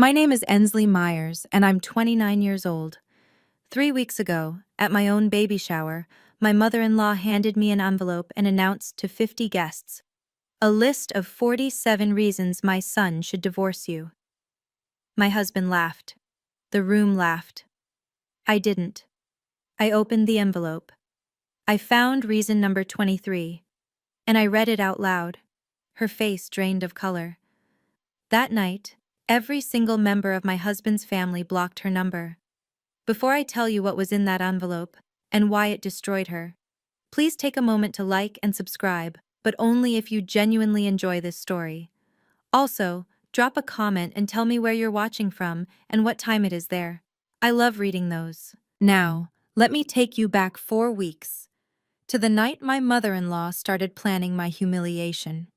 My name is Ensley Myers, and I'm 29 years old. 3 weeks ago, at my own baby shower, my mother-in-law handed me an envelope and announced to 50 guests, a list of 47 reasons my son should divorce you. My husband laughed. The room laughed. I didn't. I opened the envelope. I found reason number 23, and I read it out loud. Her face drained of color. That night, every single member of my husband's family blocked her number. Before I tell you what was in that envelope and why it destroyed her, please take a moment to like and subscribe, but only if you genuinely enjoy this story. Also, drop a comment and tell me where you're watching from and what time it is there. I love reading those. Now, let me take you back 4 weeks, to the night my mother-in-law started planning my humiliation.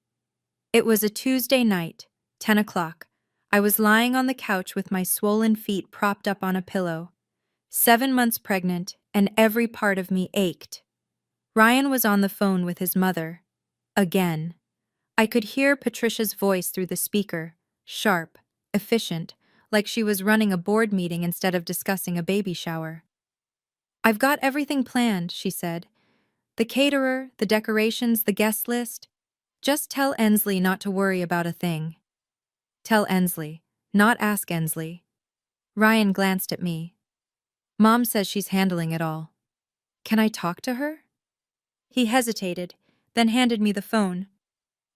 It was a Tuesday night, 10 o'clock. I was lying on the couch with my swollen feet propped up on a pillow. 7 months pregnant, and every part of me ached. Ryan was on the phone with his mother. Again. I could hear Patricia's voice through the speaker, sharp, efficient, like she was running a board meeting instead of discussing a baby shower. "I've got everything planned," she said. "The caterer, the decorations, the guest list. Just tell Ensley not to worry about a thing." Tell Ensley, not ask Ensley. Ryan glanced at me. "Mom says she's handling it all. Can I talk to her?" He hesitated, then handed me the phone.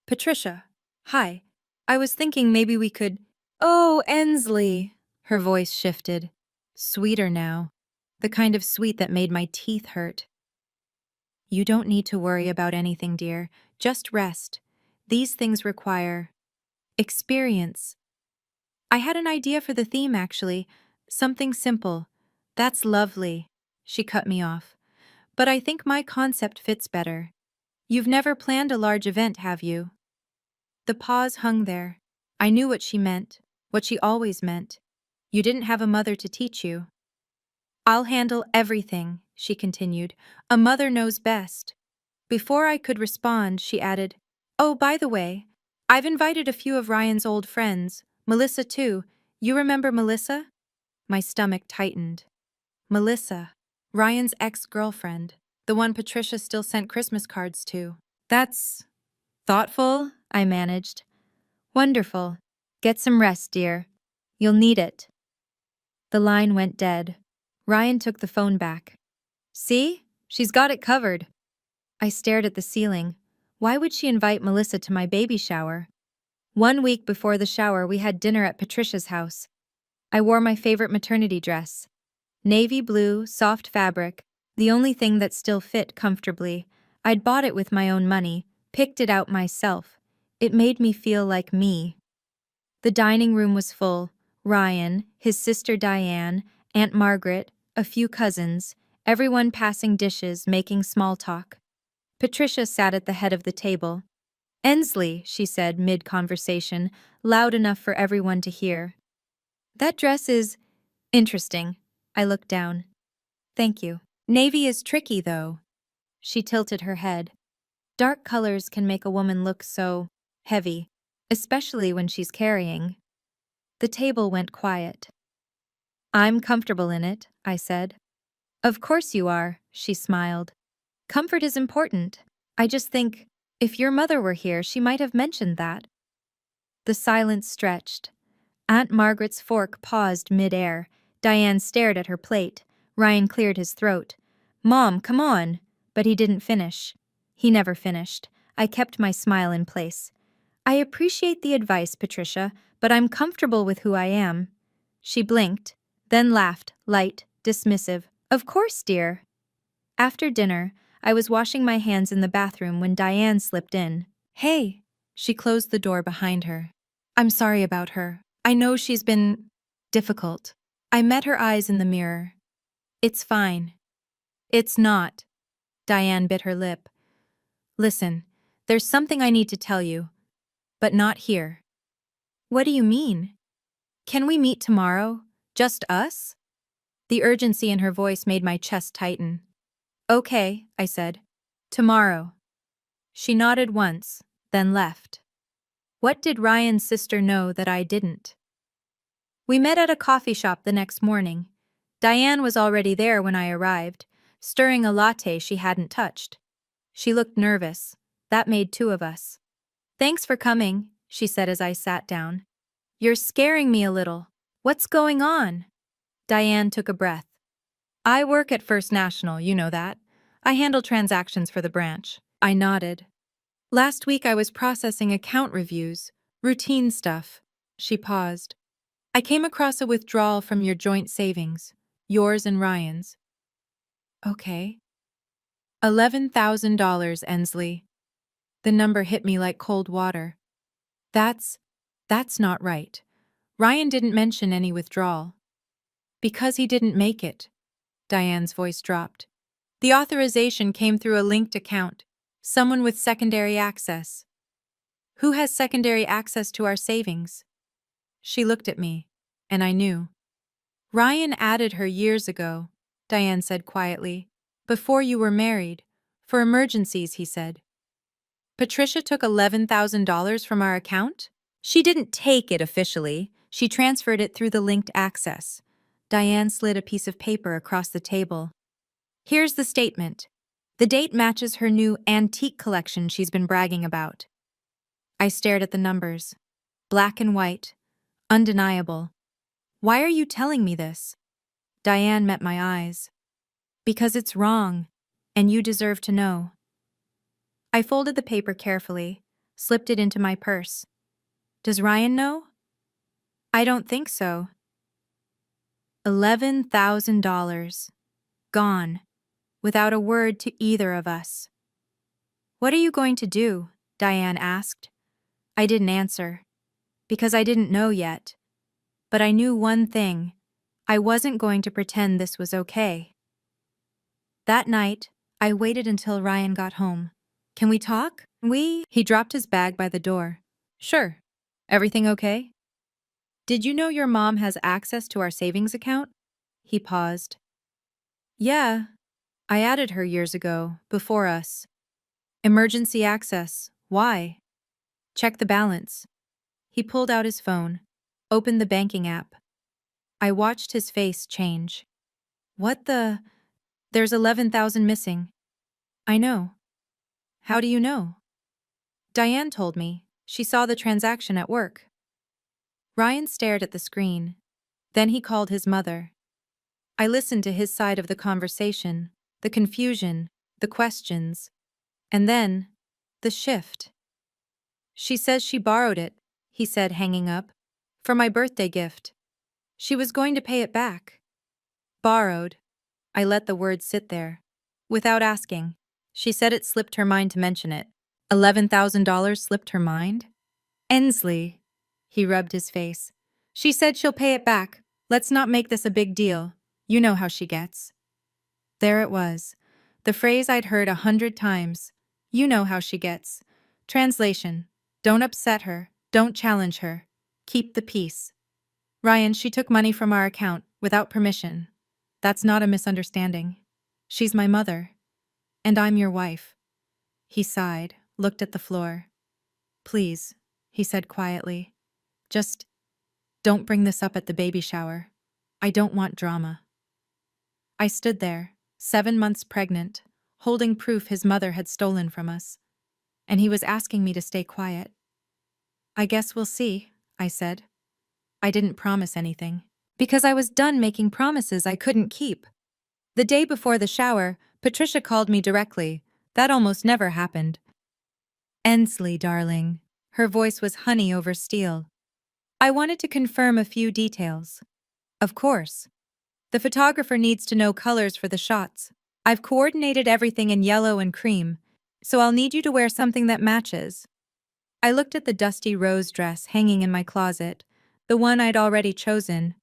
"Patricia, hi. I was thinking maybe we could—" "Oh, Ensley." Her voice shifted. Sweeter now. The kind of sweet that made my teeth hurt. "You don't need to worry about anything, dear. Just rest. These things require experience. I had an idea for the theme, actually. Something simple." "That's lovely." She cut me off. "But I think my concept fits better. You've never planned a large event, have you?" The pause hung there. I knew what she meant, what she always meant. You didn't have a mother to teach you. "I'll handle everything," she continued. "A mother knows best." Before I could respond, she added, "Oh, by the way, I've invited a few of Ryan's old friends, Melissa too. You remember Melissa?" My stomach tightened. Melissa, Ryan's ex-girlfriend, the one Patricia still sent Christmas cards to. "That's thoughtful," I managed. "Wonderful. Get some rest, dear. You'll need it." The line went dead. Ryan took the phone back. "See? She's got it covered." I stared at the ceiling. Why would she invite Melissa to my baby shower? 1 week before the shower, we had dinner at Patricia's house. I wore my favorite maternity dress. Navy blue, soft fabric, the only thing that still fit comfortably. I'd bought it with my own money, picked it out myself. It made me feel like me. The dining room was full. Ryan, his sister Diane, Aunt Margaret, a few cousins, everyone passing dishes, making small talk. Patricia sat at the head of the table. "Ensley," she said mid-conversation, loud enough for everyone to hear. "That dress is interesting." I looked down. "Thank you. Navy is tricky, though." She tilted her head. "Dark colors can make a woman look so heavy, especially when she's carrying." The table went quiet. "I'm comfortable in it," I said. "Of course you are," she smiled. "Comfort is important. I just think, if your mother were here, she might have mentioned that." The silence stretched. Aunt Margaret's fork paused mid-air. Diane stared at her plate. Ryan cleared his throat. "Mom, come on!" But he didn't finish. He never finished. I kept my smile in place. "I appreciate the advice, Patricia, but I'm comfortable with who I am." She blinked, then laughed, light, dismissive. "Of course, dear." After dinner, I was washing my hands in the bathroom when Diane slipped in. "Hey." She closed the door behind her. "I'm sorry about her. I know she's been difficult." I met her eyes in the mirror. "It's fine." "It's not." Diane bit her lip. "Listen, there's something I need to tell you, but not here." "What do you mean?" "Can we meet tomorrow? Just us?" The urgency in her voice made my chest tighten. "Okay," I said. "Tomorrow." She nodded once, then left. What did Ryan's sister know that I didn't? We met at a coffee shop the next morning. Diane was already there when I arrived, stirring a latte she hadn't touched. She looked nervous. That made two of us. "Thanks for coming," she said as I sat down. "You're scaring me a little. What's going on?" Diane took a breath. "I work at First National, you know that. I handle transactions for the branch." I nodded. "Last week I was processing account reviews, routine stuff." She paused. "I came across a withdrawal from your joint savings, yours and Ryan's." "Okay." $11,000, Ensley. The number hit me like cold water. That's not right. Ryan didn't mention any withdrawal." "Because he didn't make it." Diane's voice dropped. "The authorization came through a linked account, someone with secondary access." "Who has secondary access to our savings?" She looked at me, and I knew. "Ryan added her years ago," Diane said quietly. "Before you were married. For emergencies, he said." "Patricia took $11,000 from our account?" "She didn't take it officially. She transferred it through the linked access." Diane slid a piece of paper across the table. "Here's the statement. The date matches her new antique collection she's been bragging about." I stared at the numbers. Black and white. Undeniable. "Why are you telling me this?" Diane met my eyes. "Because it's wrong, and you deserve to know." I folded the paper carefully, slipped it into my purse. "Does Ryan know?" "I don't think so." $11,000. Gone. Without a word to either of us. "What are you going to do?" Diane asked. I didn't answer. Because I didn't know yet. But I knew one thing. I wasn't going to pretend this was okay. That night, I waited until Ryan got home. "Can we talk?" He dropped his bag by the door. "Sure. Everything okay?" "Did you know your mom has access to our savings account?" He paused. "Yeah. I added her years ago, before us." "Emergency access. Why?" "Check the balance." He pulled out his phone, opened the banking app. I watched his face change. "What the? There's 11,000 missing." "I know." "How do you know?" "Diane told me. She saw the transaction at work." Ryan stared at the screen. Then he called his mother. I listened to his side of the conversation, the confusion, the questions. And then, the shift. "She says she borrowed it," he said, hanging up. "For my birthday gift. She was going to pay it back." "Borrowed." I let the word sit there. Without asking. She said it slipped her mind to mention it. $11,000 slipped her mind? "Ensley." He rubbed his face. "She said she'll pay it back. Let's not make this a big deal. You know how she gets." There it was. The phrase I'd heard 100 times. You know how she gets. Translation: don't upset her, don't challenge her. Keep the peace. "Ryan, she took money from our account, without permission. That's not a misunderstanding. She's my mother. And I'm your wife." He sighed, looked at the floor. "Please," he said quietly. "Just don't bring this up at the baby shower. I don't want drama." I stood there, 7 months pregnant, holding proof his mother had stolen from us. And he was asking me to stay quiet. "I guess we'll see," I said. I didn't promise anything. Because I was done making promises I couldn't keep. The day before the shower, Patricia called me directly. That almost never happened. "Ensley, darling." Her voice was honey over steel. "I wanted to confirm a few details." "Of course." "The photographer needs to know colors for the shots. I've coordinated everything in yellow and cream, so I'll need you to wear something that matches." I looked at the dusty rose dress hanging in my closet, the one I'd already chosen.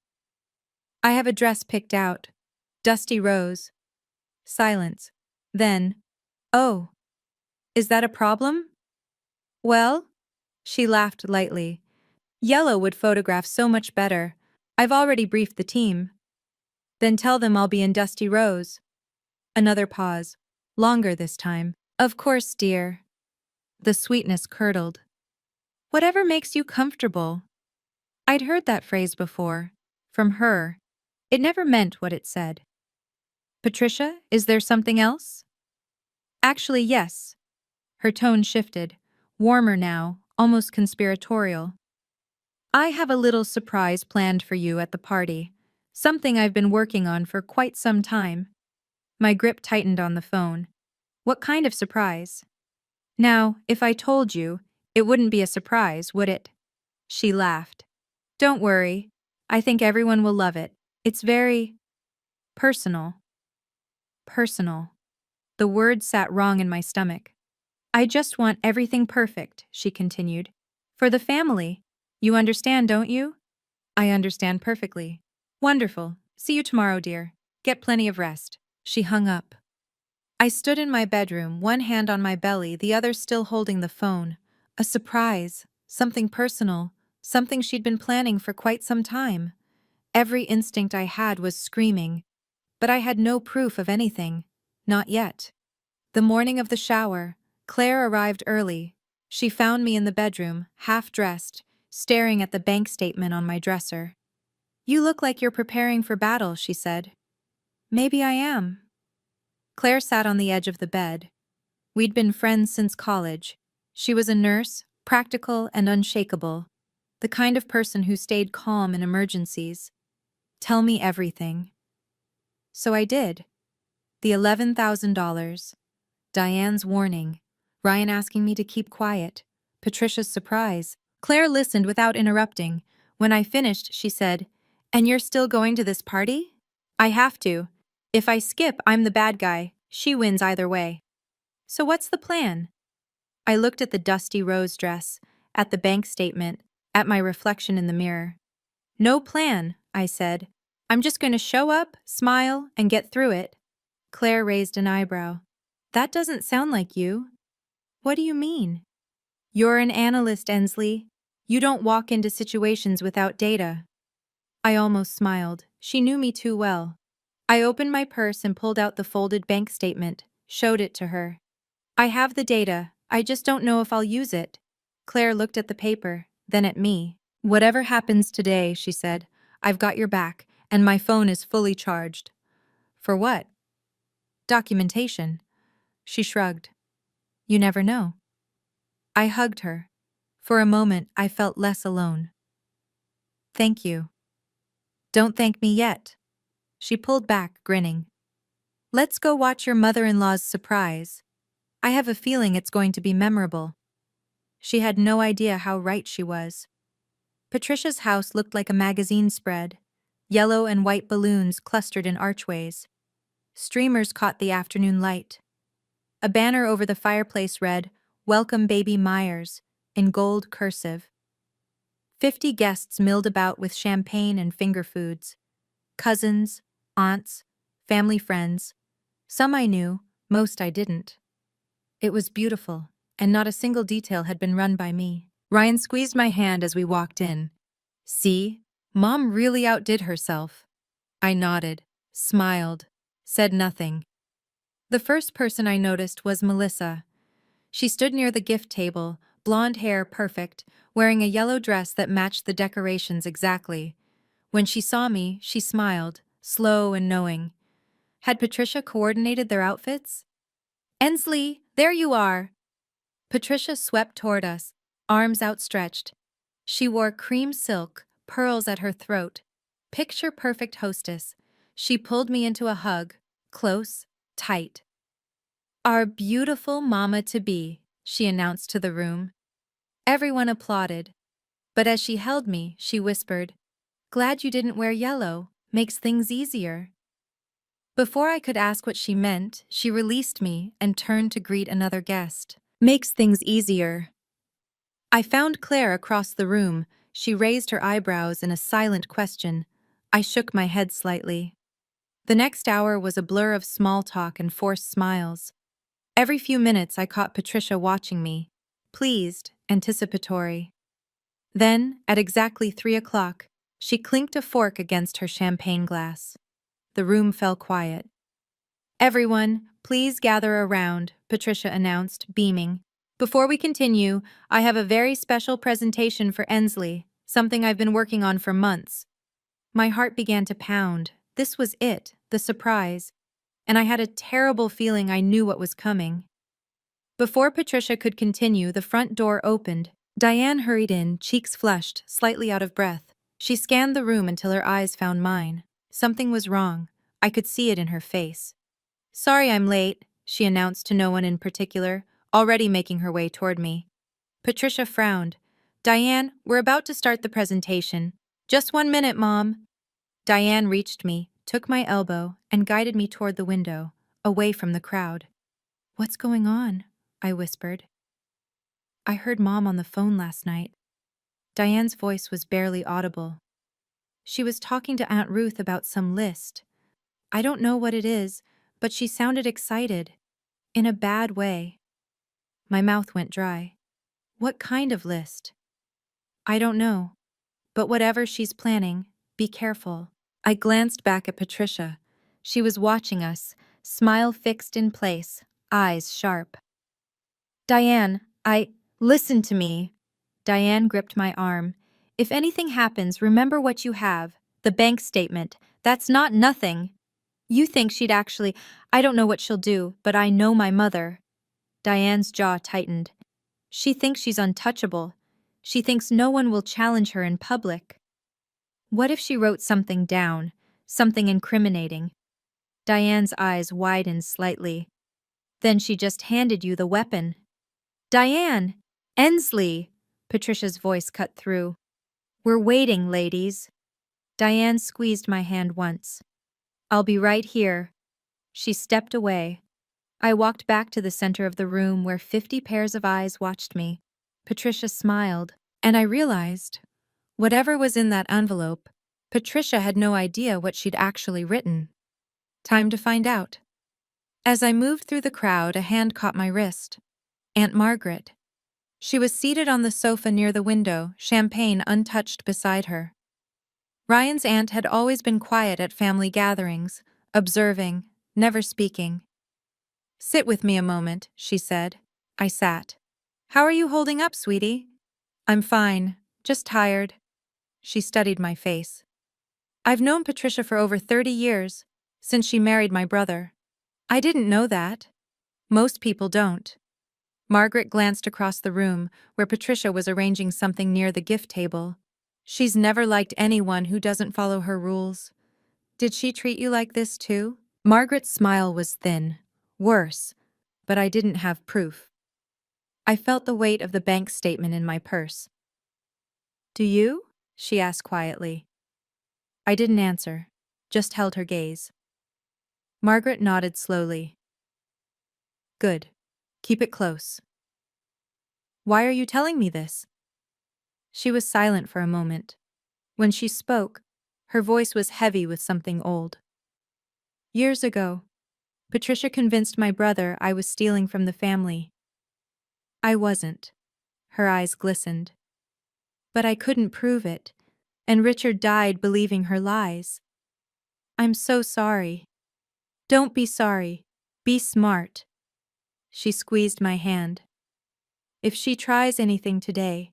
"I have a dress picked out. Dusty rose." Silence. Then, "Oh, is that a problem?" "Well," she laughed lightly. "Yellow would photograph so much better. I've already briefed the team." "Then tell them I'll be in dusty rose." Another pause. Longer this time. "Of course, dear." The sweetness curdled. "Whatever makes you comfortable." I'd heard that phrase before, From her. It never meant what it said. Patricia, is there something else? Actually, yes. Her tone shifted, warmer now, almost conspiratorial. I have a little surprise planned for you at the party. Something I've been working on for quite some time. My grip tightened on the phone. What kind of surprise? Now, if I told you, it wouldn't be a surprise, would it? She laughed. Don't worry. I think everyone will love it. It's very personal. Personal. The word sat wrong in my stomach. I just want everything perfect, she continued. For the family. You understand, don't you? I understand perfectly. Wonderful. See you tomorrow, dear. Get plenty of rest. She hung up. I stood in my bedroom, one hand on my belly, the other still holding the phone. A surprise. Something personal. Something she'd been planning for quite some time. Every instinct I had was screaming. But I had no proof of anything. Not yet. The morning of the shower, Claire arrived early. She found me in the bedroom, half-dressed, staring at the bank statement on my dresser. You look like you're preparing for battle, she said. Maybe I am. Claire sat on the edge of the bed. We'd been friends since college. She was a nurse, practical and unshakable, the kind of person who stayed calm in emergencies. Tell me everything. So I did. The $11,000. Diane's warning. Ryan asking me to keep quiet. Patricia's surprise. Claire listened without interrupting. When I finished, she said, And you're still going to this party? I have to. If I skip, I'm the bad guy. She wins either way. So what's the plan? I looked at the dusty rose dress, at the bank statement, at my reflection in the mirror. No plan, I said. I'm just going to show up, smile, and get through it. Claire raised an eyebrow. That doesn't sound like you. What do you mean? You're an analyst, Ensley. You don't walk into situations without data. I almost smiled. She knew me too well. I opened my purse and pulled out the folded bank statement, showed it to her. I have the data, I just don't know if I'll use it. Claire looked at the paper, then at me. Whatever happens today, she said, I've got your back, and my phone is fully charged. For what? Documentation. She shrugged. You never know. I hugged her. For a moment, I felt less alone. Thank you. Don't thank me yet. She pulled back, grinning. Let's go watch your mother-in-law's surprise. I have a feeling it's going to be memorable. She had no idea how right she was. Patricia's house looked like a magazine spread. Yellow and white balloons clustered in archways. Streamers caught the afternoon light. A banner over the fireplace read, Welcome Baby Myers, in gold cursive. 50 guests milled about with champagne and finger foods. Cousins, aunts, family friends. Some I knew, most I didn't. It was beautiful, and not a single detail had been run by me. Ryan squeezed my hand as we walked in. See, Mom really outdid herself. I nodded, smiled, said nothing. The first person I noticed was Melissa. She stood near the gift table, blonde hair perfect, wearing a yellow dress that matched the decorations exactly. When she saw me, she smiled, slow and knowing. Had Patricia coordinated their outfits? Ensley, there you are! Patricia swept toward us, arms outstretched. She wore cream silk, pearls at her throat. Picture-perfect hostess. She pulled me into a hug, close, tight. Our beautiful mama-to-be, she announced to the room. Everyone applauded. But as she held me, she whispered, Glad you didn't wear yellow. Makes things easier. Before I could ask what she meant, she released me and turned to greet another guest. Makes things easier. I found Claire across the room. She raised her eyebrows in a silent question. I shook my head slightly. The next hour was a blur of small talk and forced smiles. Every few minutes I caught Patricia watching me, pleased, anticipatory. Then, at exactly 3 o'clock, she clinked a fork against her champagne glass. The room fell quiet. Everyone, please gather around, Patricia announced, beaming. Before we continue, I have a very special presentation for Ensley, something I've been working on for months. My heart began to pound. This was it, the surprise, and I had a terrible feeling I knew what was coming. Before Patricia could continue, the front door opened. Diane hurried in, cheeks flushed, slightly out of breath. She scanned the room until her eyes found mine. Something was wrong. I could see it in her face. "Sorry I'm late," she announced to no one in particular, already making her way toward me. Patricia frowned. "Diane, we're about to start the presentation. Just 1 minute, Mom." Diane reached me, took my elbow, and guided me toward the window, away from the crowd. "What's going on?" I whispered. "I heard Mom on the phone last night." Diane's voice was barely audible. "She was talking to Aunt Ruth about some list. I don't know what it is, but she sounded excited. In a bad way." My mouth went dry. "What kind of list?" "I don't know. But whatever she's planning, be careful." I glanced back at Patricia. She was watching us, smile fixed in place, eyes sharp. "Diane, listen to me." Diane gripped my arm. "If anything happens, remember what you have. The bank statement. That's not nothing. You think she'd actually— I don't know what she'll do, but I know my mother." Diane's jaw tightened. "She thinks she's untouchable. She thinks no one will challenge her in public. What if she wrote something down, something incriminating?" Diane's eyes widened slightly. "Then she just handed you the weapon." "Diane! Ensley!" Patricia's voice cut through. "We're waiting, ladies." Diane squeezed my hand once. "I'll be right here." She stepped away. I walked back to the center of the room where 50 pairs of eyes watched me. Patricia smiled, and I realized, whatever was in that envelope, Patricia had no idea what she'd actually written. Time to find out. As I moved through the crowd, a hand caught my wrist. Aunt Margaret. She was seated on the sofa near the window, champagne untouched beside her. Ryan's aunt had always been quiet at family gatherings, observing, never speaking. "Sit with me a moment," she said. I sat. "How are you holding up, sweetie?" "I'm fine, just tired." She studied my face. "I've known Patricia for over 30 years, since she married my brother." "I didn't know that." "Most people don't." Margaret glanced across the room, where Patricia was arranging something near the gift table. "She's never liked anyone who doesn't follow her rules." "Did she treat you like this too?" Margaret's smile was thin. "Worse, but I didn't have proof." I felt the weight of the bank statement in my purse. "Do you?" she asked quietly. I didn't answer, just held her gaze. Margaret nodded slowly. "Good. Keep it close." "Why are you telling me this?" She was silent for a moment. When she spoke, her voice was heavy with something old. "Years ago, Patricia convinced my brother I was stealing from the family. I wasn't." Her eyes glistened. "But I couldn't prove it, and Richard died believing her lies. I'm so sorry." "Don't be sorry. Be smart." She squeezed my hand. "If she tries anything today,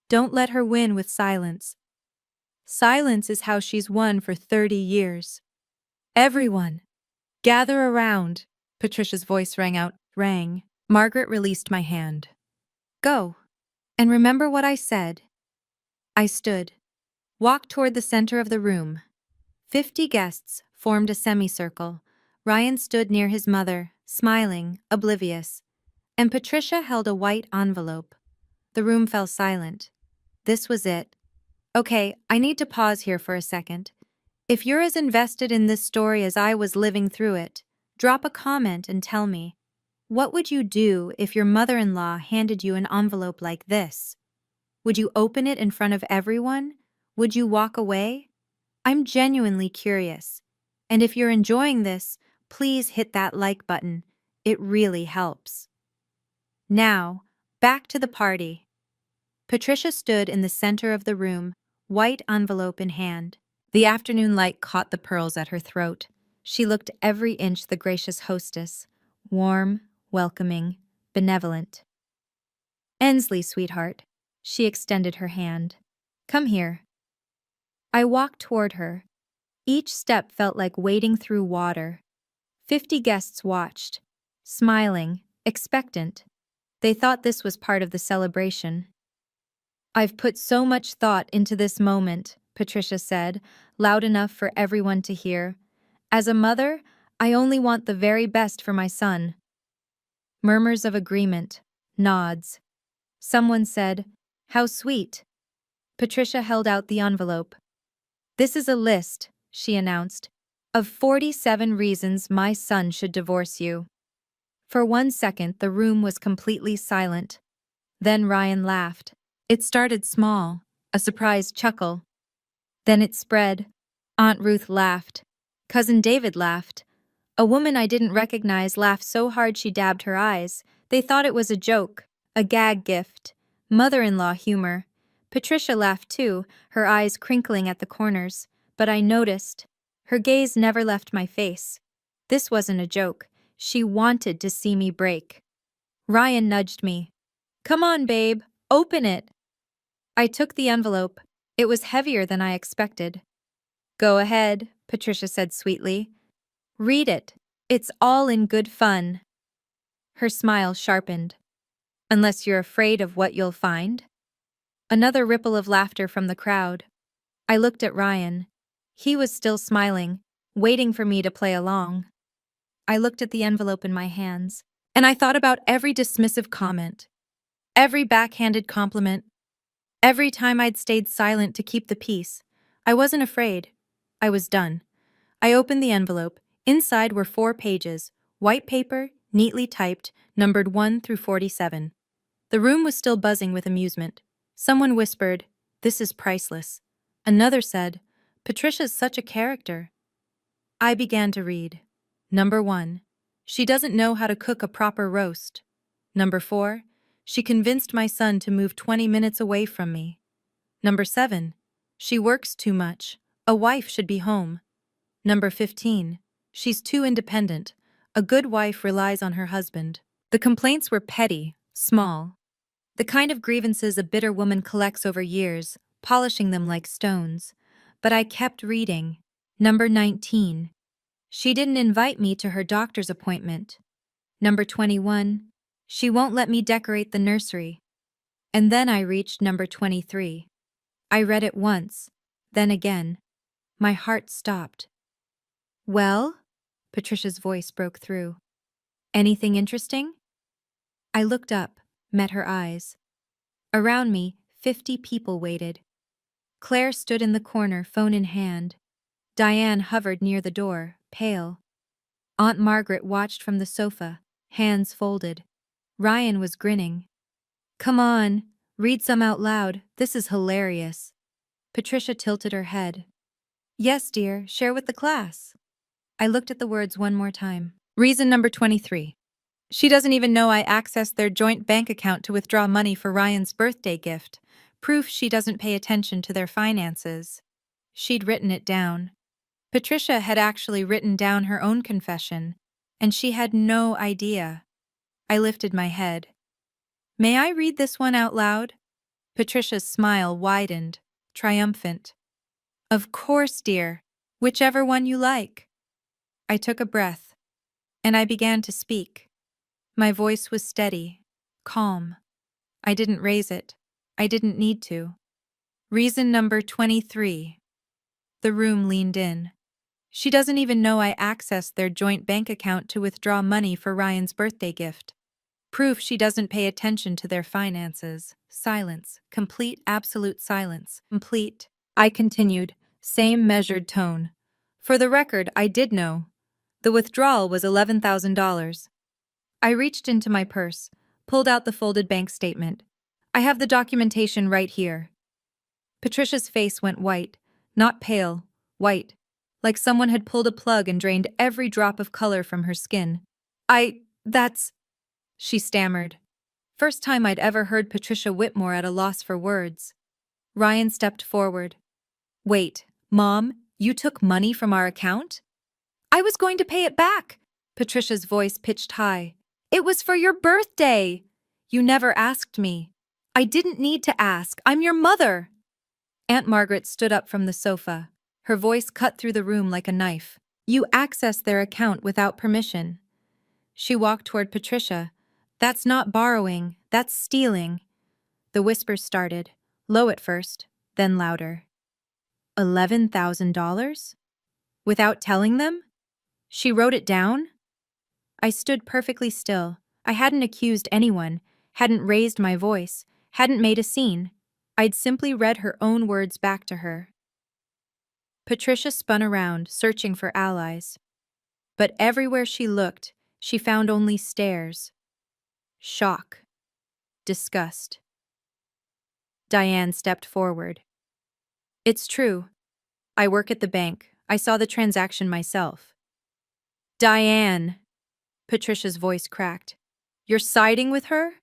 don't let her win with silence. Silence is how she's won for 30 years. Everyone, gather around." Patricia's voice rang. Margaret released my hand. "Go. And remember what I said." I stood, walked toward the center of the room. 50 guests formed a semicircle. Ryan stood near his mother, smiling, oblivious, and Patricia held a white envelope. The room fell silent. This was it. "Okay, I need to pause here for a second. If you're as invested in this story as I was living through it, drop a comment and tell me, what would you do if your mother-in-law handed you an envelope like this? Would you open it in front of everyone? Would you walk away? I'm genuinely curious. And if you're enjoying this, please hit that like button. It really helps." Now, back to the party. Patricia stood in the center of the room, white envelope in hand. The afternoon light caught the pearls at her throat. She looked every inch the gracious hostess, warm, welcoming, benevolent. "Ensley, sweetheart." She extended her hand. "Come here." I walked toward her. Each step felt like wading through water. 50 guests watched, smiling, expectant. They thought this was part of the celebration. "I've put so much thought into this moment," Patricia said, loud enough for everyone to hear. "As a mother, I only want the very best for my son." Murmurs of agreement, nods. Someone said, "How sweet." Patricia held out the envelope. "This is a list," she announced, "of 47 reasons my son should divorce you." For 1 second, the room was completely silent. Then Ryan laughed. It started small, a surprised chuckle. Then it spread. Aunt Ruth laughed. Cousin David laughed. A woman I didn't recognize laughed so hard she dabbed her eyes. They thought it was a joke, a gag gift, mother-in-law humor. Patricia laughed too, her eyes crinkling at the corners. But I noticed. Her gaze never left my face. This wasn't a joke. She wanted to see me break. Ryan nudged me. "Come on, babe, open it." I took the envelope. It was heavier than I expected. "Go ahead," Patricia said sweetly. "Read it. It's all in good fun." Her smile sharpened. "Unless you're afraid of what you'll find?" Another ripple of laughter from the crowd. I looked at Ryan. He was still smiling, waiting for me to play along. I looked at the envelope in my hands, and I thought about every dismissive comment, every backhanded compliment, every time I'd stayed silent to keep the peace. I wasn't afraid. I was done. I opened the envelope. Inside were 4 pages, white paper, neatly typed, numbered 1 through 47. The room was still buzzing with amusement. Someone whispered, "This is priceless." Another said, "Patricia's such a character." I began to read. Number 1. She doesn't know how to cook a proper roast. Number 4. She convinced my son to move 20 minutes away from me. Number 7. She works too much. A wife should be home. Number 15. She's too independent. A good wife relies on her husband. The complaints were petty, small. The kind of grievances a bitter woman collects over years, polishing them like stones. But I kept reading. Number 19. She didn't invite me to her doctor's appointment. Number 21. She won't let me decorate the nursery. And then I reached number 23. I read it once, then again. My heart stopped. "Well?" Patricia's voice broke through. "Anything interesting?" I looked up, met her eyes. Around me, 50 people waited. Claire stood in the corner, phone in hand. Diane hovered near the door, pale. Aunt Margaret watched from the sofa, hands folded. Ryan was grinning. "Come on, read some out loud. This is hilarious." Patricia tilted her head. "Yes, dear, share with the class." I looked at the words one more time. Reason number 23. She doesn't even know I accessed their joint bank account to withdraw money for Ryan's birthday gift. Proof she doesn't pay attention to their finances. She'd written it down. Patricia had actually written down her own confession, and she had no idea. I lifted my head. "May I read this one out loud?" Patricia's smile widened, triumphant. "Of course, dear. Whichever one you like." I took a breath, and I began to speak. My voice was steady, calm. I didn't raise it. I didn't need to. Reason number 23. The room leaned in. She doesn't even know I accessed their joint bank account to withdraw money for Ryan's birthday gift. Proof she doesn't pay attention to their finances. Silence. Complete, absolute silence. Complete. I continued, same measured tone. For the record, I did know. The withdrawal was $11,000. I reached into my purse, pulled out the folded bank statement. "I have the documentation right here." Patricia's face went white, not pale, white, like someone had pulled a plug and drained every drop of color from her skin. That's," she stammered. First time I'd ever heard Patricia Whitmore at a loss for words. Ryan stepped forward. "Wait, Mom, you took money from our account?" "I was going to pay it back." Patricia's voice pitched high. "It was for your birthday." "You never asked me." "I didn't need to ask. I'm your mother." Aunt Margaret stood up from the sofa. Her voice cut through the room like a knife. You accessed their account without permission. She walked toward Patricia. That's not borrowing, that's stealing. The whispers started, low at first, then louder. $11,000? Without telling them? She wrote it down? I stood perfectly still. I hadn't accused anyone, hadn't raised my voice, hadn't made a scene. I'd simply read her own words back to her. Patricia spun around, searching for allies. But everywhere she looked, she found only stares. Shock. Disgust. Diane stepped forward. It's true. I work at the bank. I saw the transaction myself. Diane! Patricia's voice cracked. You're siding with her?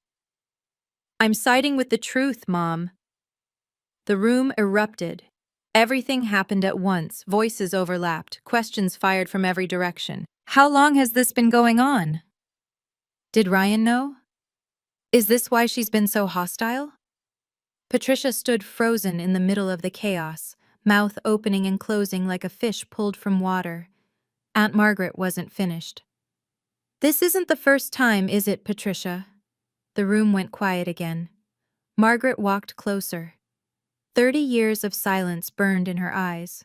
I'm siding with the truth, Mom. The room erupted. Everything happened at once, voices overlapped, questions fired from every direction. How long has this been going on? Did Ryan know? Is this why she's been so hostile? Patricia stood frozen in the middle of the chaos, mouth opening and closing like a fish pulled from water. Aunt Margaret wasn't finished. This isn't the first time, is it, Patricia? The room went quiet again. Margaret walked closer. 30 years of silence burned in her eyes.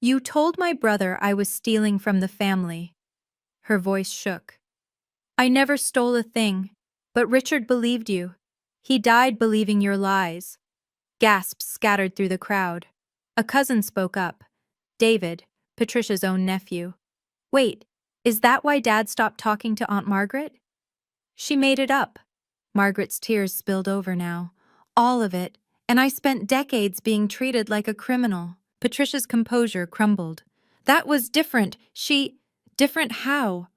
You told my brother I was stealing from the family. Her voice shook. I never stole a thing, but Richard believed you. He died believing your lies. Gasps scattered through the crowd. A cousin spoke up. David, Patricia's own nephew. Wait, is that why Dad stopped talking to Aunt Margaret? She made it up. Margaret's tears spilled over now. All of it, and I spent decades being treated like a criminal. Patricia's composure crumbled. That was different. Different how?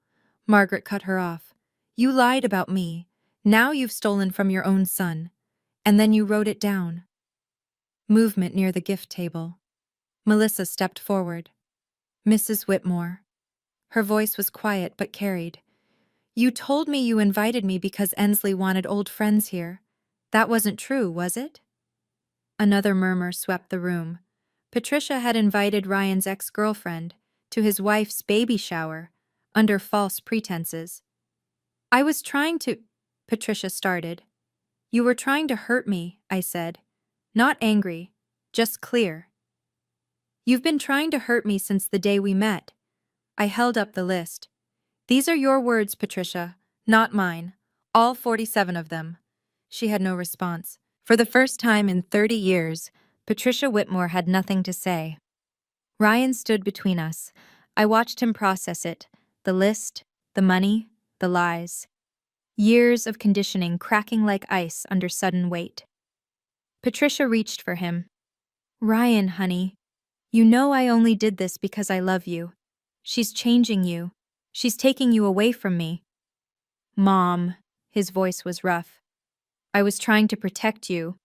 Margaret cut her off. You lied about me. Now you've stolen from your own son. And then you wrote it down. Movement near the gift table. Melissa stepped forward. Mrs. Whitmore. Her voice was quiet but carried. You told me you invited me because Ensley wanted old friends here. That wasn't true, was it? Another murmur swept the room. Patricia had invited Ryan's ex-girlfriend to his wife's baby shower under false pretenses. I was trying to... Patricia started. You were trying to hurt me, I said. Not angry, just clear. You've been trying to hurt me since the day we met. I held up the list. These are your words, Patricia, not mine. All 47 of them. She had no response. For the first time in 30 years, Patricia Whitmore had nothing to say. Ryan stood between us. I watched him process it. The list, the money, the lies. Years of conditioning cracking like ice under sudden weight. Patricia reached for him. Ryan, honey, you know I only did this because I love you. She's changing you. She's taking you away from me. Mom, his voice was rough. I was trying to protect you.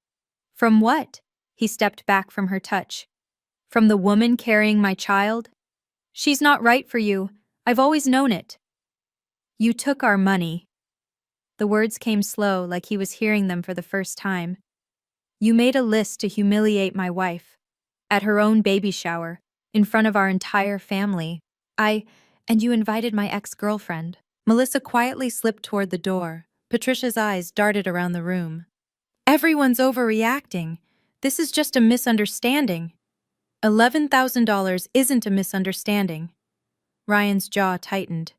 From what? He stepped back from her touch. From the woman carrying my child? She's not right for you. I've always known it. You took our money. The words came slow, like he was hearing them for the first time. You made a list to humiliate my wife. At her own baby shower, in front of our entire family. And you invited my ex-girlfriend. Melissa quietly slipped toward the door. Patricia's eyes darted around the room. Everyone's overreacting. This is just a misunderstanding. $11,000 isn't a misunderstanding. Ryan's jaw tightened.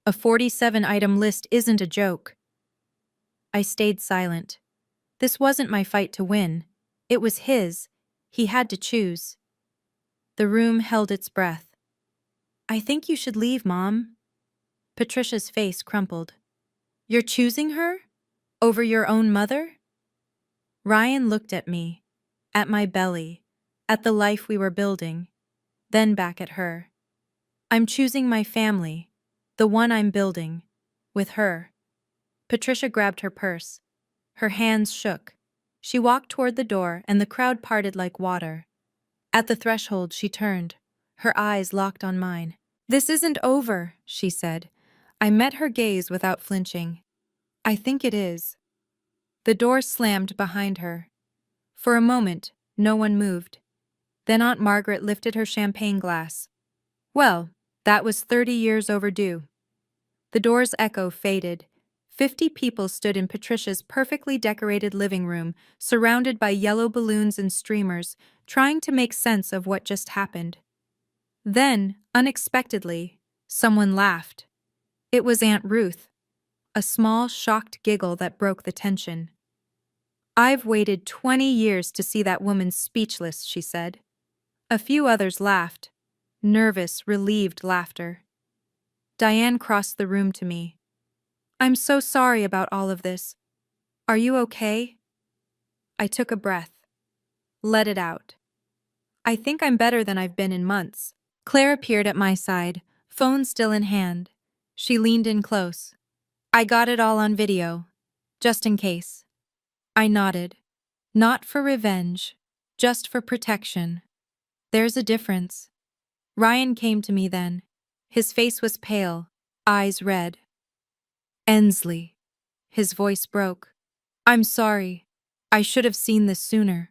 A 47-item list isn't a joke. I stayed silent. This wasn't my fight to win. It was his. He had to choose. The room held its breath. I think you should leave, Mom. Patricia's face crumpled. You're choosing her? Over your own mother? Ryan looked at me, at my belly, at the life we were building, then back at her. I'm choosing my family, the one I'm building, with her. Patricia grabbed her purse. Her hands shook. She walked toward the door and the crowd parted like water. At the threshold, she turned, her eyes locked on mine. This isn't over, she said. I met her gaze without flinching. I think it is. The door slammed behind her. For a moment, No one moved. Then Aunt Margaret lifted her champagne glass. Well, that was 30 years overdue. The door's echo faded. 50 people stood in Patricia's perfectly decorated living room, surrounded by yellow balloons and streamers, trying to make sense of what just happened. Then, unexpectedly, someone laughed. It was Aunt Ruth, a small, shocked giggle that broke the tension. "I've waited 20 years to see that woman speechless," she said. A few others laughed. Nervous, relieved laughter. Diane crossed the room to me. "I'm so sorry about all of this. Are you okay?" I took a breath. Let it out. "I think I'm better than I've been in months." Claire appeared at my side, phone still in hand. She leaned in close. "I got it all on video, just in case." I nodded. "Not for revenge, just for protection. There's a difference." Ryan came to me then. His face was pale, eyes red. "Ensley." His voice broke. "I'm sorry. I should have seen this sooner."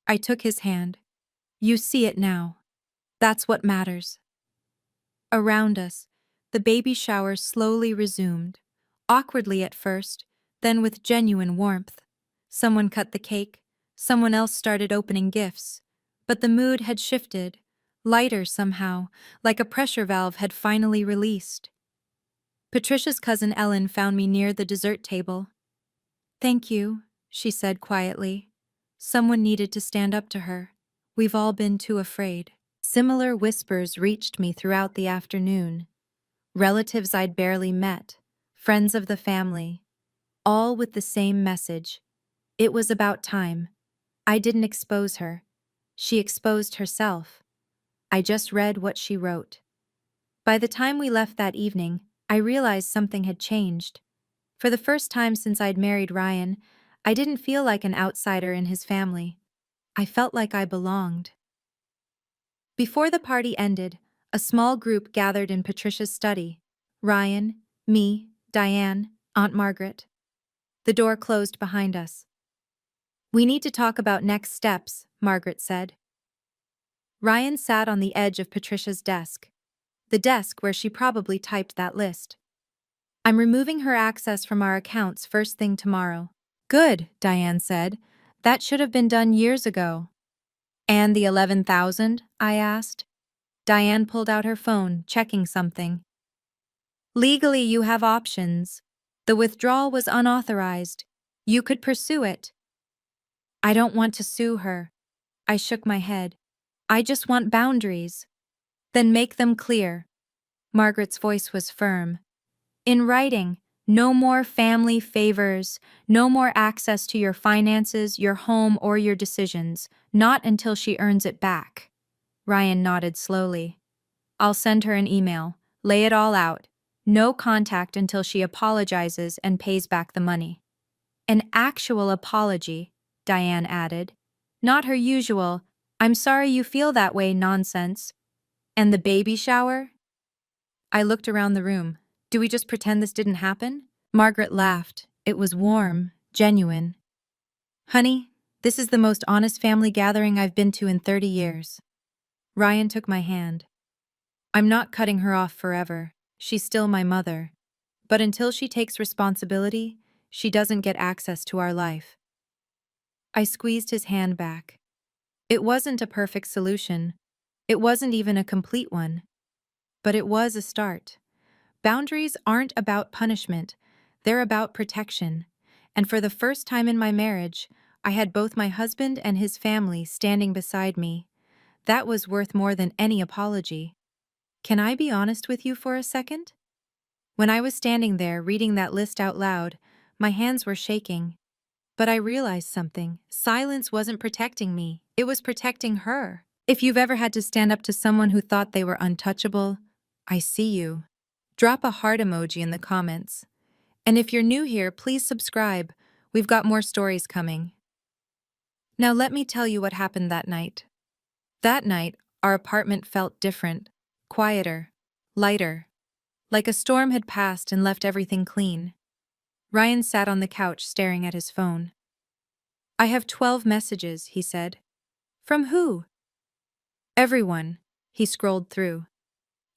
I took his hand. "You see it now. That's what matters." Around us, the baby shower slowly resumed, awkwardly at first, then with genuine warmth. Someone cut the cake, someone else started opening gifts, but the mood had shifted, lighter somehow, like a pressure valve had finally released. Patricia's cousin Ellen found me near the dessert table. "Thank you," she said quietly. Someone needed to stand up to her. We've all been too afraid. Similar whispers reached me throughout the afternoon. Relatives I'd barely met, friends of the family, all with the same message. It was about time. I didn't expose her. She exposed herself. I just read what she wrote. By the time we left that evening, I realized something had changed. For the first time since I'd married Ryan, I didn't feel like an outsider in his family. I felt like I belonged. Before the party ended, a small group gathered in Patricia's study. Ryan, me, Diane, Aunt Margaret. The door closed behind us. "We need to talk about next steps," Margaret said. Ryan sat on the edge of Patricia's desk. The desk where she probably typed that list. "I'm removing her access from our accounts first thing tomorrow." "Good," Diane said. "That should have been done years ago." "And the 11,000? I asked. Diane pulled out her phone, checking something. "Legally, you have options. The withdrawal was unauthorized. You could pursue it." "I don't want to sue her." I shook my head. "I just want boundaries." "Then make them clear." Margaret's voice was firm. "In writing, no more family favors, no more access to your finances, your home, or your decisions, not until she earns it back." Ryan nodded slowly. "I'll send her an email. Lay it all out. No contact until she apologizes and pays back the money." "An actual apology," Diane added. "Not her usual, 'I'm sorry you feel that way' nonsense." "And the baby shower?" I looked around the room. "Do we just pretend this didn't happen?" Margaret laughed. It was warm, genuine. "Honey, this is the most honest family gathering I've been to in 30 years. Ryan took my hand. "I'm not cutting her off forever. She's still my mother. But until she takes responsibility, she doesn't get access to our life." I squeezed his hand back. It wasn't a perfect solution. It wasn't even a complete one. But it was a start. Boundaries aren't about punishment. They're about protection. And for the first time in my marriage, I had both my husband and his family standing beside me. That was worth more than any apology. Can I be honest with you for a second? When I was standing there reading that list out loud, my hands were shaking. But I realized something. Silence wasn't protecting me. It was protecting her. If you've ever had to stand up to someone who thought they were untouchable, I see you. Drop a heart emoji in the comments. And if you're new here, please subscribe. We've got more stories coming. Now let me tell you what happened that night. That night, our apartment felt different, quieter, lighter, like a storm had passed and left everything clean. Ryan sat on the couch staring at his phone. "I have 12 messages," he said. From who? Everyone. He scrolled through.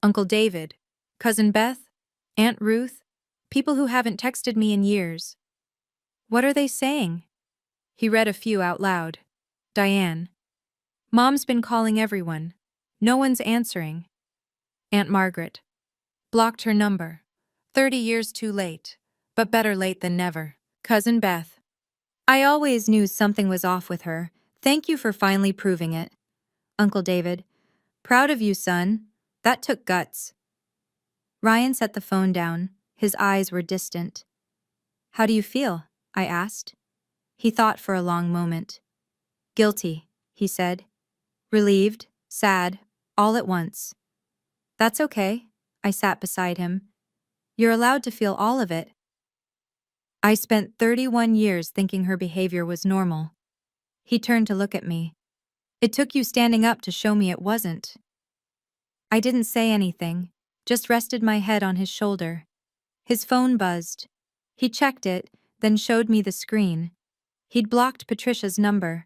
Uncle David, Cousin Beth, Aunt Ruth, people who haven't texted me in years. What are they saying? He read a few out loud. Diane. Mom's been calling everyone. No one's answering. Aunt Margaret. Blocked her number. 30 years too late. But better late than never. Cousin Beth. I always knew something was off with her. Thank you for finally proving it. Uncle David. Proud of you, son. That took guts. Ryan set the phone down. His eyes were distant. How do you feel? I asked. He thought for a long moment. Guilty, he said. Relieved, sad, all at once. That's okay. I sat beside him. You're allowed to feel all of it. I spent 31 years thinking her behavior was normal. He turned to look at me. It took you standing up to show me it wasn't. I didn't say anything, just rested my head on his shoulder. His phone buzzed. He checked it, then showed me the screen. He'd blocked Patricia's number.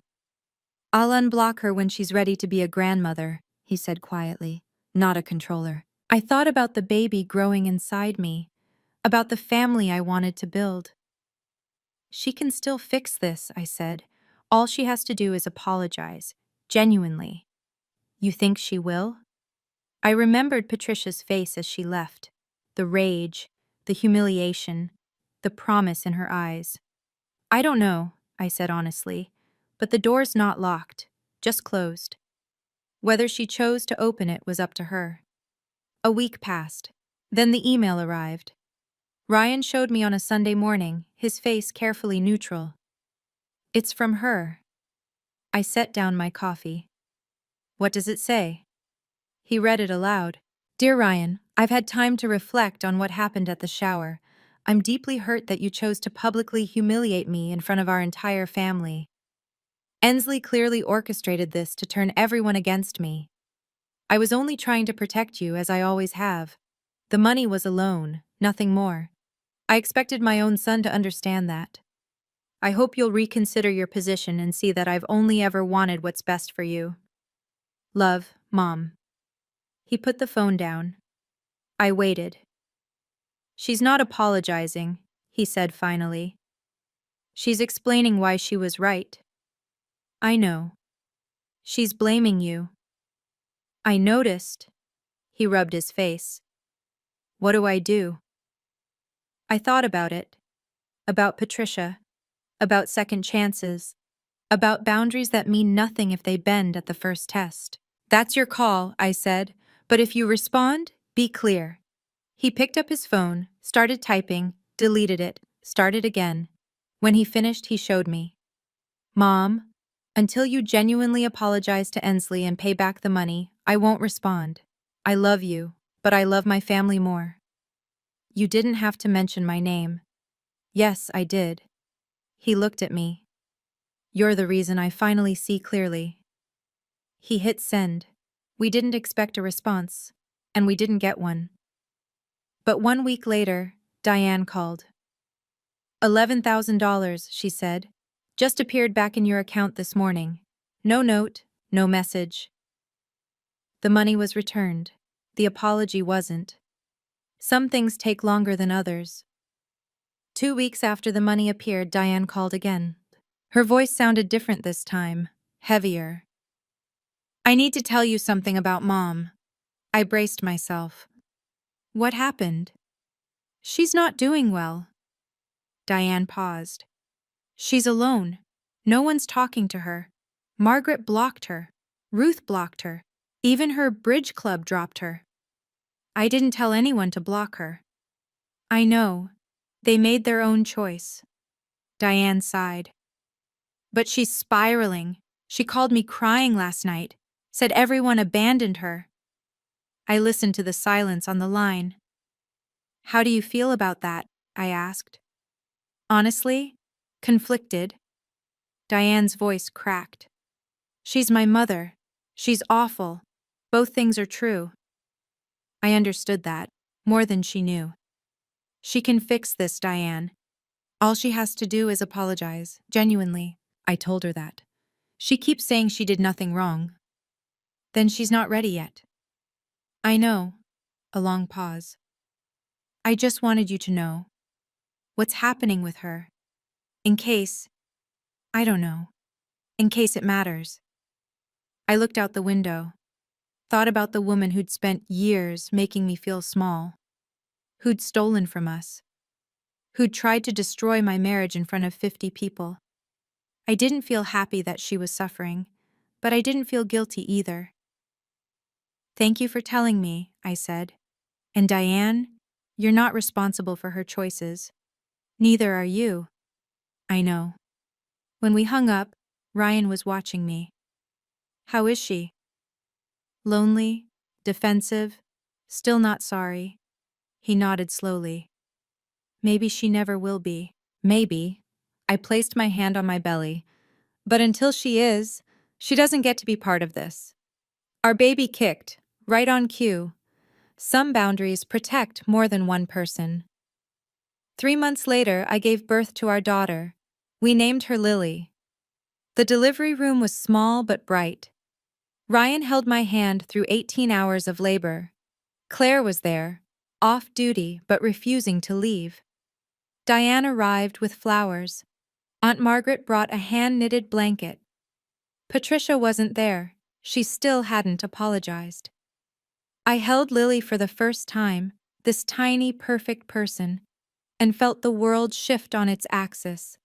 I'll unblock her when she's ready to be a grandmother, he said quietly, not a controller. I thought about the baby growing inside me, about the family I wanted to build. She can still fix this, I said. All she has to do is apologize, genuinely. You think she will? I remembered Patricia's face as she left, the rage, the humiliation, the promise in her eyes. I don't know, I said honestly, but the door's not locked, just closed. Whether she chose to open it was up to her. A week passed. Then the email arrived. Ryan showed me on a Sunday morning, his face carefully neutral. It's from her. I set down my coffee. What does it say? He read it aloud. Dear Ryan, I've had time to reflect on what happened at the shower. I'm deeply hurt that you chose to publicly humiliate me in front of our entire family. Ensley clearly orchestrated this to turn everyone against me. I was only trying to protect you, as I always have. The money was a loan, nothing more. I expected my own son to understand that. I hope you'll reconsider your position and see that I've only ever wanted what's best for you. Love, Mom. He put the phone down. I waited. She's not apologizing, he said finally. She's explaining why she was right. I know. She's blaming you. I noticed. He rubbed his face. What do I do? I thought about it. About Patricia. About second chances. About boundaries that mean nothing if they bend at the first test. That's your call, I said, but if you respond, be clear. He picked up his phone, started typing, deleted it, started again. When he finished, he showed me. Mom, until you genuinely apologize to Ensley and pay back the money, I won't respond. I love you, but I love my family more. You didn't have to mention my name. Yes, I did. He looked at me. You're the reason I finally see clearly. He hit send. We didn't expect a response, and we didn't get one. But 1 week later, Diane called. $11,000, she said. Just appeared back in your account this morning. No note, no message. The money was returned. The apology wasn't. Some things take longer than others. 2 weeks after the money appeared, Diane called again. Her voice sounded different this time, heavier. I need to tell you something about Mom. I braced myself. What happened? She's not doing well. Diane paused. She's alone. No one's talking to her. Margaret blocked her. Ruth blocked her. Even her bridge club dropped her. I didn't tell anyone to block her. I know. They made their own choice. Diane sighed. But she's spiraling. She called me crying last night, said everyone abandoned her. I listened to the silence on the line. How do you feel about that? I asked. Honestly, conflicted. Diane's voice cracked. She's my mother. She's awful. Both things are true. I understood that, more than she knew. She can fix this, Diane. All she has to do is apologize, genuinely. I told her that. She keeps saying she did nothing wrong. Then she's not ready yet. I know. A long pause. I just wanted you to know what's happening with her. In case, I don't know, in case it matters. I looked out the window, thought about the woman who'd spent years making me feel small, who'd stolen from us, who'd tried to destroy my marriage in front of 50 people. I didn't feel happy that she was suffering, but I didn't feel guilty either. Thank you for telling me, I said. And Diane, you're not responsible for her choices. Neither are you. I know. When we hung up, Ryan was watching me. How is she? Lonely, defensive, still not sorry. He nodded slowly. Maybe she never will be. Maybe. I placed my hand on my belly. But until she is, she doesn't get to be part of this. Our baby kicked, right on cue. Some boundaries protect more than one person. 3 months later, I gave birth to our daughter. We named her Lily. The delivery room was small but bright. Ryan held my hand through 18 hours of labor. Claire was there, off duty but refusing to leave. Diane arrived with flowers. Aunt Margaret brought a hand-knitted blanket. Patricia wasn't there. She still hadn't apologized. I held Lily for the first time, this tiny, perfect person, and felt the world shift on its axis.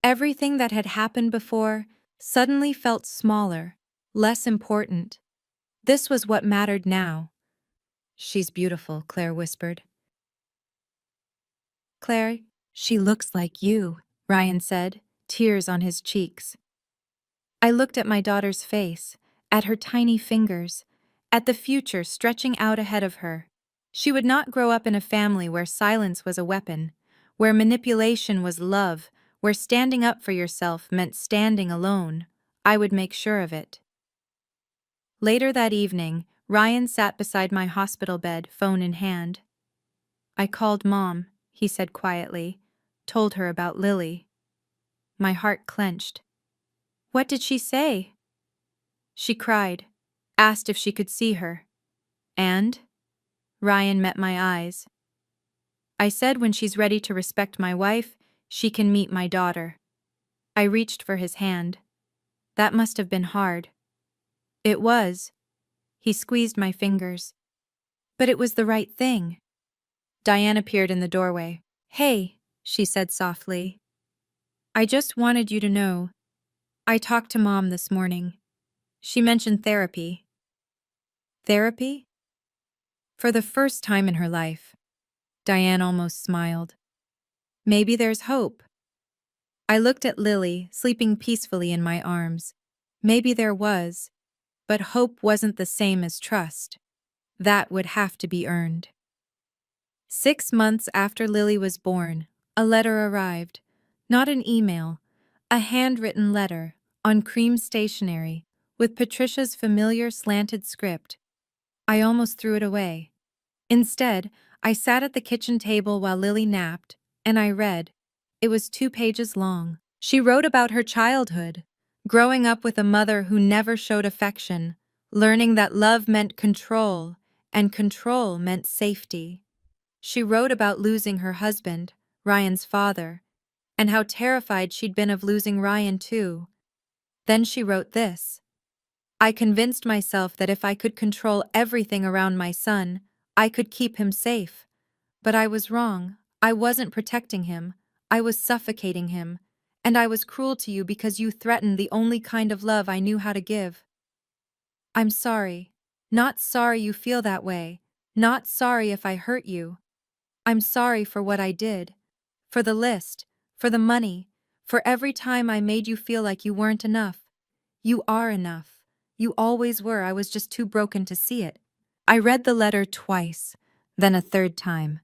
Everything that had happened before suddenly felt smaller, less important. This was what mattered now. She's beautiful, Claire whispered. Claire, she looks like you, Ryan said, tears on his cheeks. I looked at my daughter's face, at her tiny fingers, at the future stretching out ahead of her. She would not grow up in a family where silence was a weapon, where manipulation was love, where standing up for yourself meant standing alone. I would make sure of it. Later that evening, Ryan sat beside my hospital bed, phone in hand. I called Mom, he said quietly, told her about Lily. My heart clenched. What did she say? She cried, asked if she could see her. And? Ryan met my eyes. I said when she's ready to respect my wife, she can meet my daughter. I reached for his hand. That must have been hard. It was. He squeezed my fingers. But it was the right thing. Diane appeared in the doorway. Hey, she said softly. I just wanted you to know. I talked to Mom this morning. She mentioned therapy. Therapy? For the first time in her life, Diane almost smiled. Maybe there's hope. I looked at Lily, sleeping peacefully in my arms. Maybe there was, but hope wasn't the same as trust. That would have to be earned. 6 months after Lily was born, a letter arrived. Not an email, a handwritten letter, on cream stationery, with Patricia's familiar slanted script. I almost threw it away. Instead, I sat at the kitchen table while Lily napped, and I read. It was 2 pages long. She wrote about her childhood, growing up with a mother who never showed affection, learning that love meant control, and control meant safety. She wrote about losing her husband, Ryan's father, and how terrified she'd been of losing Ryan too. Then she wrote this. I convinced myself that if I could control everything around my son, I could keep him safe. But I was wrong. I wasn't protecting him. I was suffocating him. And I was cruel to you because you threatened the only kind of love I knew how to give. I'm sorry. Not sorry you feel that way. Not sorry if I hurt you. I'm sorry for what I did. For the list. For the money. For every time I made you feel like you weren't enough. You are enough. You always were. I was just too broken to see it. I read the letter twice, then a third time.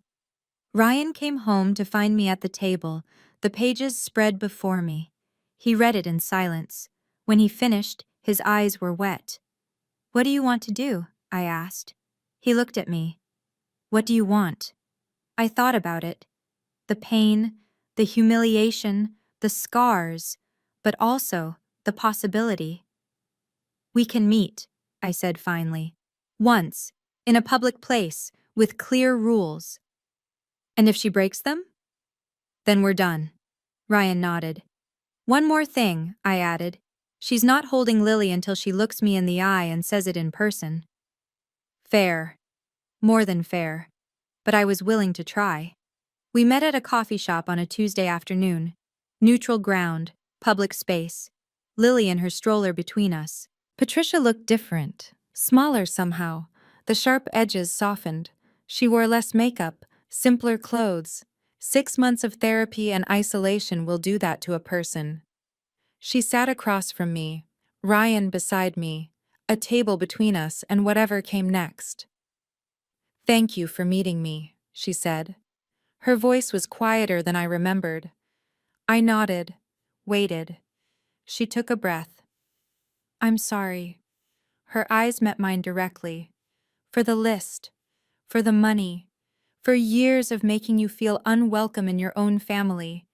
Ryan came home to find me at the table, the pages spread before me. He read it in silence. When he finished, his eyes were wet. What do you want to do? I asked. He looked at me. What do you want? I thought about it. The pain, the humiliation, the scars, but also the possibility. We can meet, I said finally. Once, in a public place, with clear rules. And if she breaks them? Then we're done. Ryan nodded. One more thing, I added. She's not holding Lily until she looks me in the eye and says it in person. Fair. More than fair. But I was willing to try. We met at a coffee shop on a Tuesday afternoon. Neutral ground, public space. Lily and her stroller between us. Patricia looked different, smaller somehow. The sharp edges softened. She wore less makeup, simpler clothes. 6 months of therapy and isolation will do that to a person. She sat across from me, Ryan beside me, a table between us and whatever came next. Thank you for meeting me, she said. Her voice was quieter than I remembered. I nodded, waited. She took a breath. I'm sorry. Her eyes met mine directly. For the list, for the money, for years of making you feel unwelcome in your own family,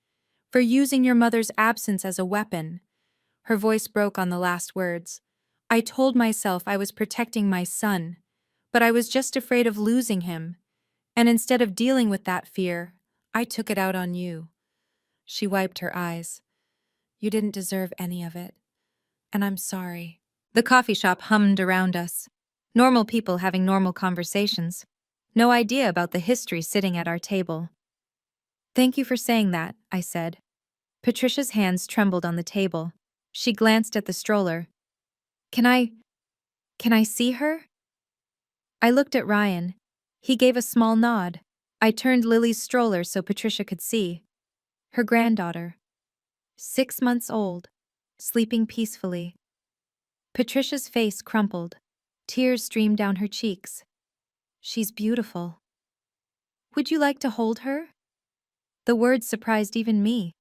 for using your mother's absence as a weapon. Her voice broke on the last words. I told myself I was protecting my son, but I was just afraid of losing him. And instead of dealing with that fear, I took it out on you. She wiped her eyes. You didn't deserve any of it. And I'm sorry. The coffee shop hummed around us. Normal people having normal conversations. No idea about the history sitting at our table. Thank you for saying that, I said. Patricia's hands trembled on the table. She glanced at the stroller. Can I see her? I looked at Ryan. He gave a small nod. I turned Lily's stroller so Patricia could see. Her granddaughter. 6 months old, sleeping peacefully. Patricia's face crumpled. Tears streamed down her cheeks. She's beautiful. Would you like to hold her? The words surprised even me.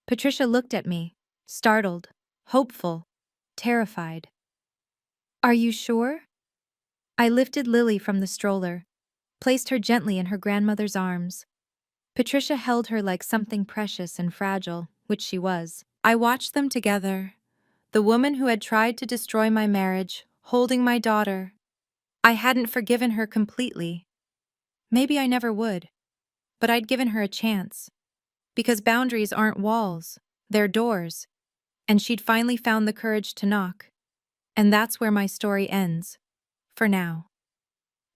Patricia looked at me, startled, hopeful, terrified. Are you sure? I lifted Lily from the stroller, placed her gently in her grandmother's arms. Patricia held her like something precious and fragile, which she was. I watched them together, the woman who had tried to destroy my marriage, holding my daughter. I hadn't forgiven her completely. Maybe I never would, but I'd given her a chance. Because boundaries aren't walls, they're doors. And she'd finally found the courage to knock. And that's where my story ends. For now.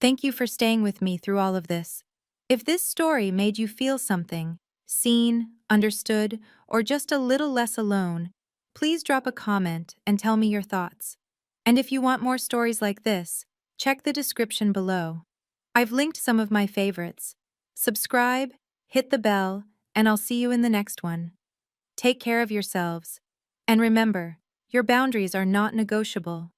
Thank you for staying with me through all of this. If this story made you feel something, seen, understood, or just a little less alone, please drop a comment and tell me your thoughts. And if you want more stories like this, check the description below. I've linked some of my favorites. Subscribe, hit the bell, and I'll see you in the next one. Take care of yourselves. And remember, your boundaries are not negotiable.